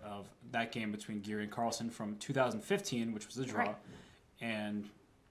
of that game between Giri and Carlsen from 2015, which was a draw. Right. And,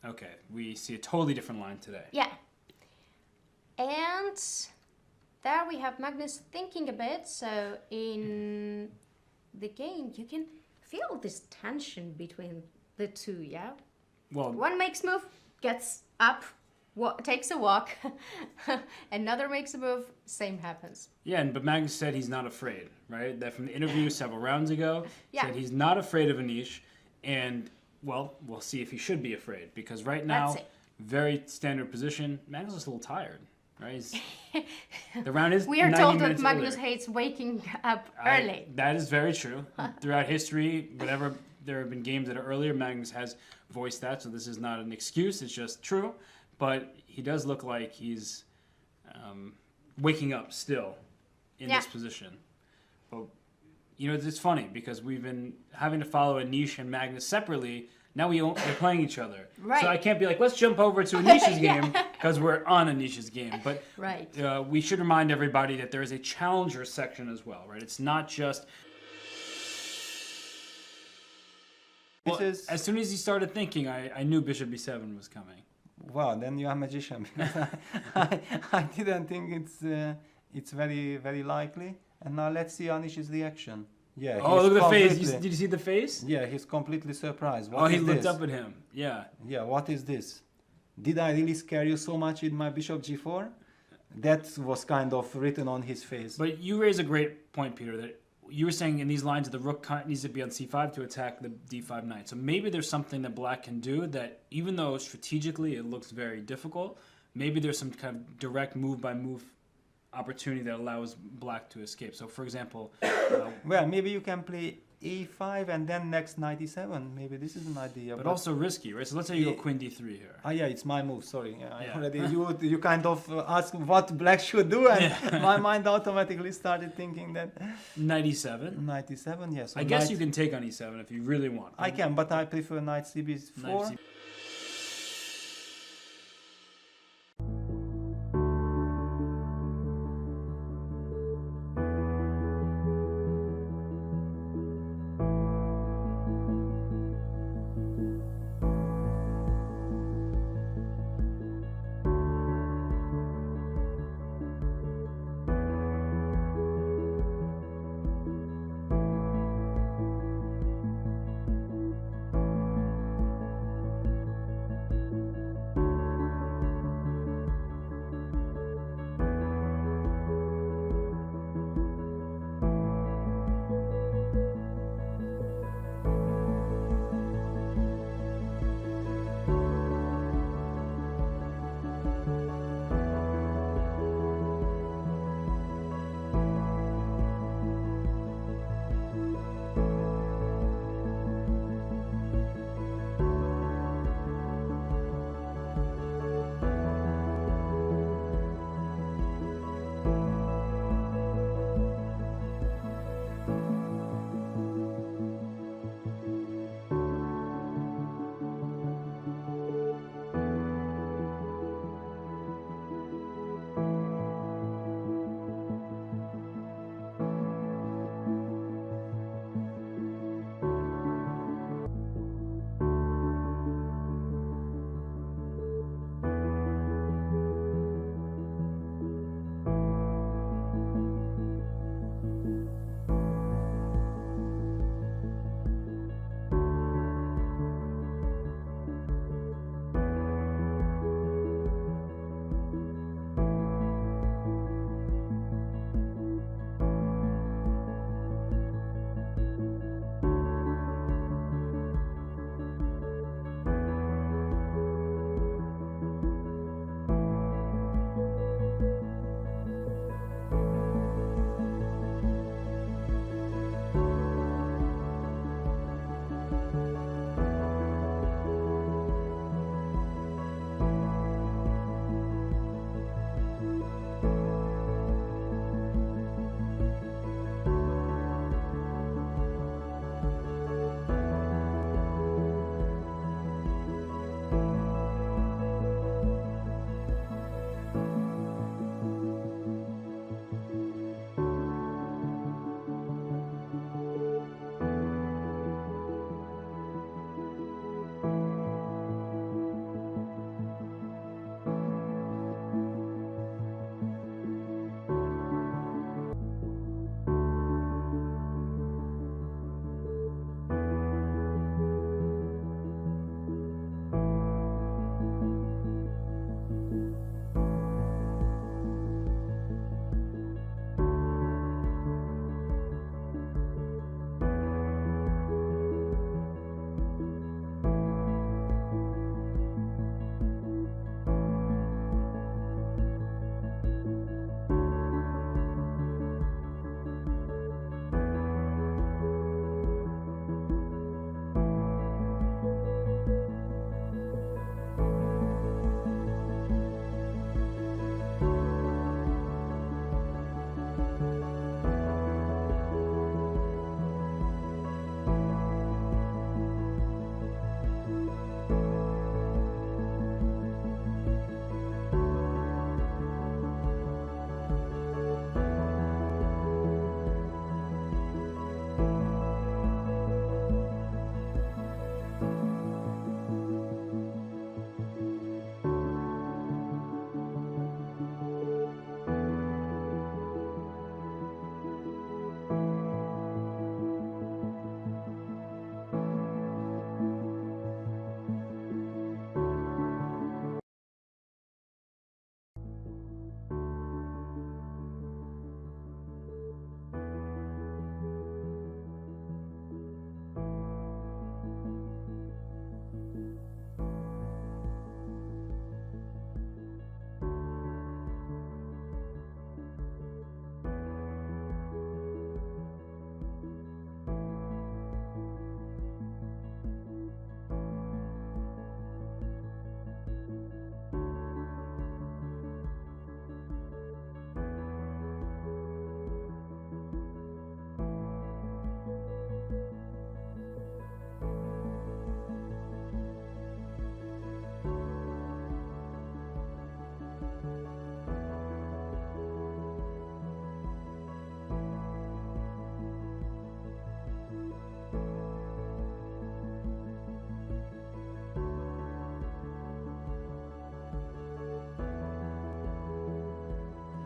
okay, we see a totally different line today. Yeah. And there we have Magnus thinking a bit. So in the game, you can feel this tension between the two, yeah? Well, One makes move, gets up, takes a walk. Another makes a move, same happens. yeah, but Magnus said he's not afraid, right? That from the interview several rounds ago, Yeah. said he's not afraid of Anish. And, well, we'll see if he should be afraid. Because right now, Let's see. very standard position, Magnus is a little tired, right? The round is We are 90 told that minutes Magnus earlier. hates waking up early. That is very true. Throughout history, whenever there have been games that are earlier, Magnus has voiced that, so this is not an excuse, it's just true. But he does look like he's waking up still in this position. But, you know, it's funny because we've been having to follow Anish and Magnus separately. Now we're playing each other. Right. So I can't be like, let's jump over to Anish's game because we're on Anish's game. But Right. we should remind everybody that there is a challenger section as well, right? It's not just... Well, as soon as he started thinking, I knew Bishop B7 was coming. Wow, then you are magician. I didn't think it's very, very likely. And now let's see Anish's reaction. Yeah. Oh, look at the face. Did you see the face? Yeah, he's completely surprised. Oh, he looked up at him. Yeah. Yeah, what is this? Did I really scare you so much with my bishop g4? That was kind of written on his face. But you raise a great point, Peter, that you were saying in these lines that the rook needs to be on c5 to attack the d5 knight. So maybe there's something that black can do that, even though strategically it looks very difficult, maybe there's some kind of direct move-by-move opportunity that allows black to escape. So, for example... well, maybe you can play a5 and then next knight e7. Maybe this is an idea. But also risky, right? So let's say you go queen d3 here. Ah, yeah, it's my move. Sorry. Yeah, Yeah. I already you kind of asked what black should do, and my mind automatically started thinking that Knight e7. knight e7. Yes. I guess you can take on e7 if you really want. I can, but I prefer knight cb4. Knight c-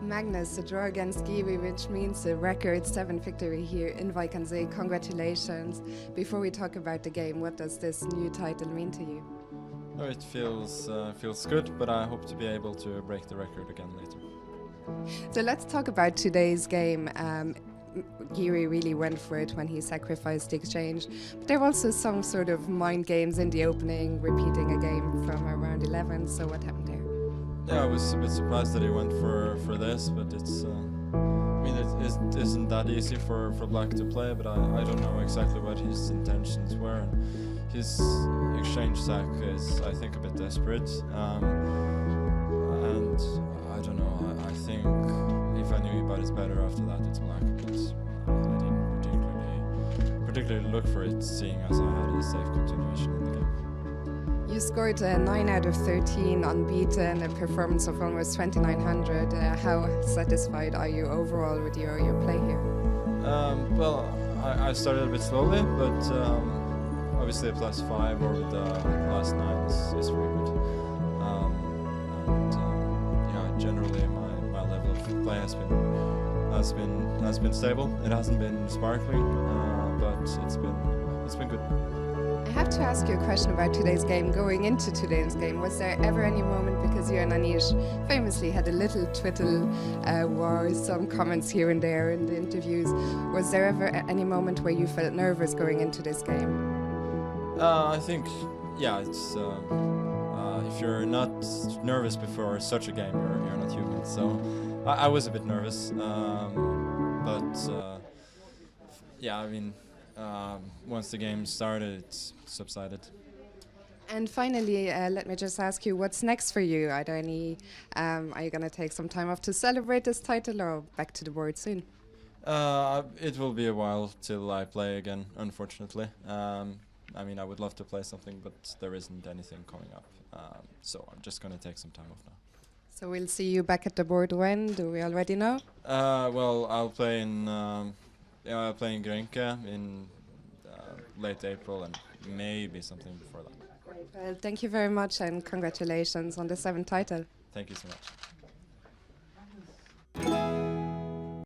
Magnus, a draw against Giri, which means a record 7 victory here in Wijk. Congratulations. Before we talk about the game, what does this new title mean to you? Oh, it feels good, but I hope to be able to break the record again later. So let's talk about today's game. Giri really went for it when he sacrificed the exchange. But there were also some sort of mind games in the opening, repeating a game from around 11. So what happened there? Yeah, I was a bit surprised that he went for this, but it's. I mean, it isn't that easy for Black to play, but I don't know exactly what his intentions were. And his exchange sack is, I think, a bit desperate. And I don't know. I think if I knew anybody's better after that, it's Black. But I didn't particularly look for it, seeing as I had a safe continuation in the game. You scored 9 out of 13 unbeaten, a performance of almost 2,900. How satisfied are you overall with your play here? Well, I started a bit slowly, but obviously a +5 over the last 9 is very good. Yeah, generally my level of play has been stable. It hasn't been sparkling, but it's been good. I have to ask you a question about today's game. Going into today's game, was there ever any moment, because you and Anish famously had a little Twitter war, some comments here and there in the interviews, was there ever any moment where you felt nervous going into this game? I think, yeah, it's if you're not nervous before such a game, you're not human. So I was a bit nervous, but yeah, I mean, once the game started, it subsided. And finally, let me just ask you, what's next for you? Are there any? Are you going to take some time off to celebrate this title, or back to the board soon? It will be a while till I play again, unfortunately. I mean, I would love to play something, but there isn't anything coming up. So I'm just going to take some time off now. So we'll see you back at the board when? Do we already know? Well, I'll play in Grenke in late April and maybe something before that. Well, thank you very much and congratulations on the 7th title. Thank you so much.